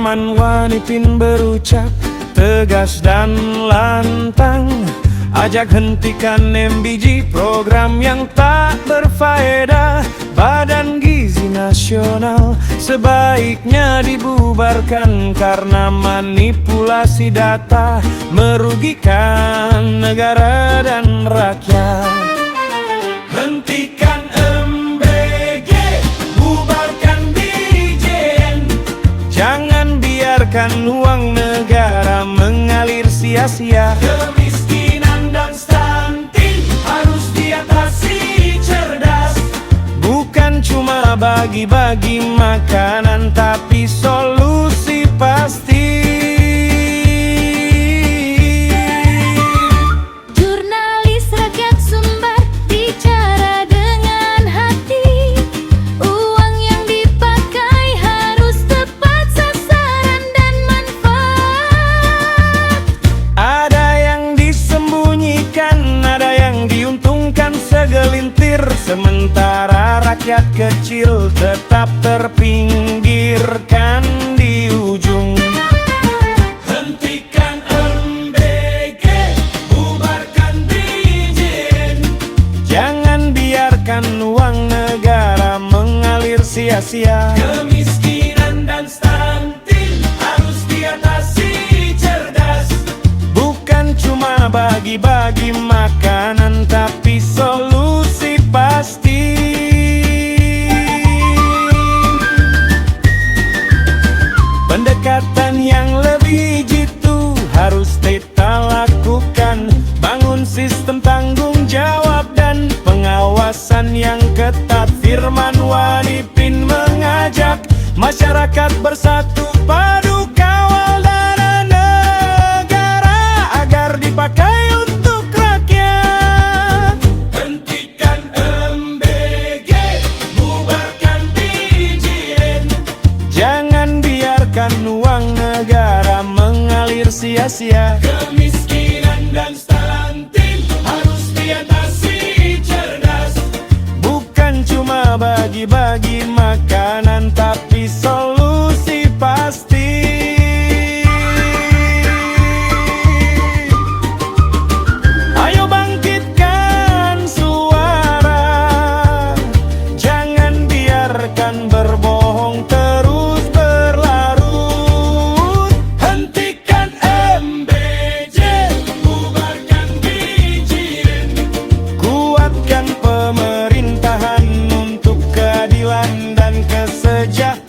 Firman Wanipin berucap tegas dan lantang, ajak hentikan MBG, program yang tak berfaedah. Badan Gizi Nasional sebaiknya dibubarkan karena manipulasi data merugikan negara dan rakyat. Hentikan MBG, bubarkan Dirjen. Jangan biarkan uang negara mengalir sia-sia. Kemiskinan dan stunting harus diatasi cerdas. Bukan cuma bagi-bagi makanan, tapi solusi pasti. Jurnalis rakyat Sumbar bicara dengan hati. Uang yang dipakai harus tepat sasaran dan manfaat. Ada yang disembunyikan, ada yang diuntungkan segelintir, sementara rakyat kecil tetap terpinggirkan di ujung. Hentikan MBG, bubarkan Dirjen. Jangan biarkan uang negara mengalir sia-sia. Kemiskinan dan stunting harus diatasi cerdas. Bukan cuma bagi-bagi makanan, tapi solusi pasti. Pendekatan yang lebih jitu harus kita lakukan. Bangun sistem tanggung jawab dan pengawasan yang ketat. Firman Wanipin mengajak masyarakat bersatu padu kawal dana negara agar dipakai untuk rakyat. Hentikan MBG, bubarkan Dirjen. Jangan biarkan uang negara mengalir sia-sia. Kemiskinan dan stunting harus diatasi cerdas. Bukan cuma bagi-bagi makanan, tapi solusi pasti. Ayo bangkitkan suara, jangan biarkan berbohong terus berlarut. Hentikan MBJ, bubarkan Dirjen. Kuatkan pemerintahan untuk keadilan dan kesejahteraan.